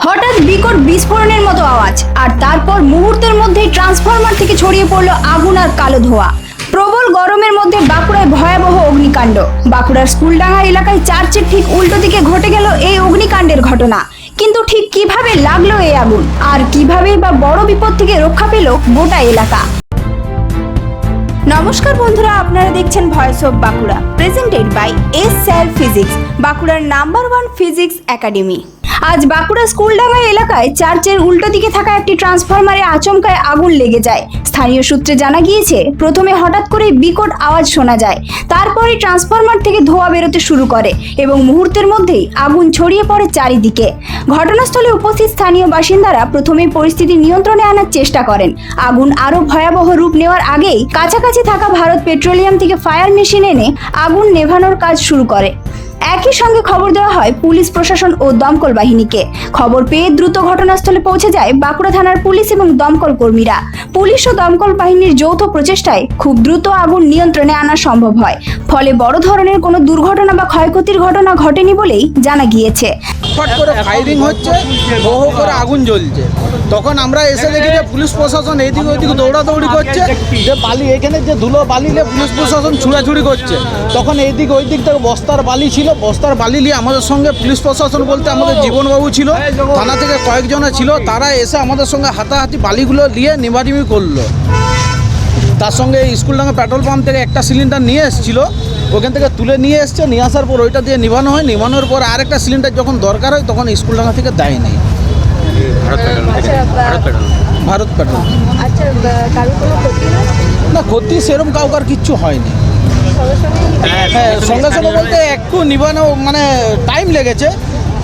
হঠাৎ বিকট বিস্ফোরণের মতো আওয়াজ, আর তারপর মুহূর্তের মধ্যেই ট্রান্সফরমার থেকে ছড়িয়ে পড়লো আগুন আর কালো ধোঁয়া। প্রবল গরমের মধ্যে বাঁকুড়ায় ভয়াবহ অগ্নিকাণ্ড। বাঁকুড়ার স্কুলডাঙ্গা এলাকায় চার্চের ঠিক উল্টো দিকে ঘটে গেল এই অগ্নিকাণ্ডের ঘটনা। কিন্তু ঠিক কিভাবে লাগলো এই আগুন, আর কিভাবে বা বড় বিপদ থেকে রক্ষা পেল গোটা এলাকা? নমস্কার বন্ধুরা, আপনারা দেখছেন voice of Bankura, presented by S sir physics, বাঁকুড়ার নাম্বার 1 ফিজিক্স একাডেমি। আজ বাঁকুড়া স্কুলডাঙ্গা এলাকায় চার্চের উল্টো দিকে থাকা একটি ট্রান্সফরমারে আচমকায় আগুন লেগে যায়। স্থানীয় সূত্রে জানা গিয়েছে, প্রথমে হঠাৎ করে বিকট আওয়াজ শোনা যায়, তারপরে ট্রান্সফরমার থেকে ধোঁয়া বেরোতে শুরু করে এবং মুহূর্তের মধ্যেই আগুন ছড়িয়ে পড়ে চারিদিকে। ঘটনাস্থলে উপস্থিত স্থানীয় বাসিন্দারা প্রথমে পরিস্থিতি নিয়ন্ত্রণে আনার চেষ্টা করেন। আগুন আরও ভয়াবহ রূপ নেওয়ার আগেই কাছাকাছি থাকা ভারত পেট্রোলিয়াম থেকে ফায়ার মেশিন এনে আগুন নেভানোর কাজ শুরু করে। একই সঙ্গে খবর দেওয়া হয় পুলিশ প্রশাসন ও দমকল বাহিনীকে। খবর পেয়ে দ্রুত ঘটনাস্থলে পৌঁছে যায় বাঁকুড়া থানার পুলিশ এবং দমকল কর্মীরা। পুলিশ ও দমকল বাহিনীর যৌথ প্রচেষ্টায় খুব দ্রুত আগুন নিয়ন্ত্রণে আনা সম্ভব হয়। ফলে বড় ধরনের কোনো দুর্ঘটনা বা ক্ষয়ক্ষতির ঘটনা ঘটেনি বলেই জানা গিয়েছে। ফট করে ফায়ারিং হচ্ছে, বহু করে আগুন জ্বলছে। তখন আমরা এসে দেখি যে পুলিশ প্রশাসন এইদিকে ওইদিকে দৌড়াদৌড়ি করছে, যে বালি এখানে যে ধুলো বালি নিয়ে পুলিশ প্রশাসন ছুড়াছুড়ি করছে। তখন এইদিক ওই দিক থেকে বস্তার বালি ছিল, বস্তার বালি নিয়ে আমাদের সঙ্গে পুলিশ প্রশাসন বলতে আমাদের জীবনবাবু ছিল, থানা থেকে কয়েকজনা ছিল, তারা এসে আমাদের সঙ্গে হাতাহাতি বালিগুলো নিয়ে নিমাটিমি করলো। তার সঙ্গে স্কুলডাঙ্গা পেট্রোল পাম্প থেকে একটা সিলিন্ডার নিয়ে এসেছিলো, ওখান থেকে তুলে নিয়ে এসছে, নিয়ে আসার পর ওইটা দিয়ে নিভানো হয়। নিভানোর পর আরেকটা সিলিন্ডার যখন দরকার হয় তখন স্কুলডাঙ্গা থেকে দেয়নি। ভারত পেট্রোল। না, ক্ষতি সেরকম কাউকার কিচ্ছু হয়নি। হ্যাঁ, সঙ্গে সঙ্গে বলতে একটু নিভানো মানে টাইম লেগেছে,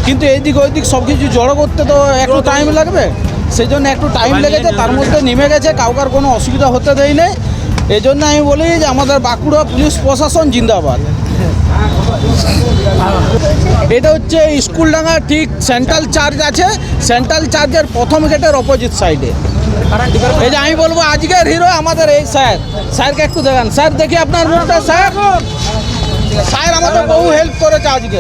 কিন্তু এইদিক ওইদিক সব কিছু জড়ো করতে তো একটু টাইম লাগবে, সেই জন্য একটু টাইম লেগেছে। তার মধ্যে নেমে গেছে, কাউকার কোনো অসুবিধা হতে দেয় নেই। এই জন্য আমি বলি যে আমাদের বাঁকুড়া পুলিশ প্রশাসন জিন্দাবাদ। এটা হচ্ছে স্কুলডাঙ্গা ঠিক সেন্ট্রাল চার্চ আছে, সেন্ট্রাল চার্চের প্রথম গেটের অপোজিট সাইডে। এই যে আমি বলবো আজকের হিরো আমাদের এই স্যার। স্যারকে একটু দেখান স্যার, দেখি আপনার মুখটা। স্যার স্যার আমাদের বহু হেল্প করেছে আজকে।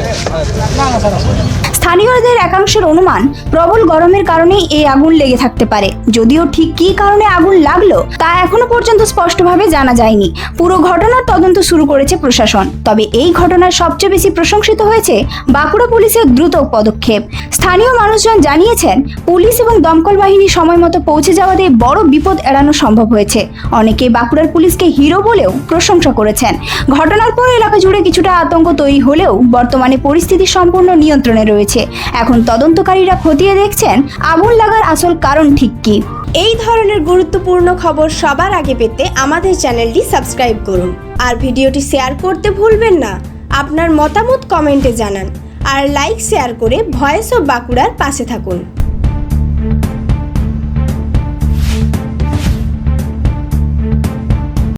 স্থানীয়দের একাংশের অনুমান, প্রবল গরমের কারণেই এই আগুন লেগে থাকতে পারে। যদিও ঠিক কী কারণে আগুন লাগলো তা এখনো পর্যন্ত স্পষ্টভাবে জানা যায়নি। পুরো ঘটনার তদন্ত শুরু করেছে প্রশাসন। তবে এই ঘটনার সবচেয়ে বেশি প্রশংসিত হয়েছে বাঁকুড়া পুলিশের দ্রুত পদক্ষেপ। স্থানীয় মানুষজন জানিয়েছেন, পুলিশ এবং দমকল বাহিনী সময় মতো পৌঁছে যাওয়াতে বড় বিপদ এড়ানো সম্ভব হয়েছে। অনেকে বাঁকুড়ার পুলিশকে হিরো বলেও প্রশংসা করেছেন। ঘটনার পর এলাকা জুড়ে কিছুটা আতঙ্ক তৈরি হলেও বর্তমানে পরিস্থিতি সম্পূর্ণ নিয়ন্ত্রণে রয়েছে। এখন তদন্তকারীরা খতিয়ে দেখছেন আগুন লাগার আসল কারণ ঠিক কি। এই ধরনের গুরুত্বপূর্ণ খবর সবার আগে পেতে আমাদের চ্যানেলটি সাবস্ক্রাইব করুন আর ভিডিওটি শেয়ার করতে ভুলবেন না। আপনার মতামত কমেন্টে জানান আর লাইক শেয়ার করে ভয়েস অফ বাঁকুড়ার পাশে থাকুন।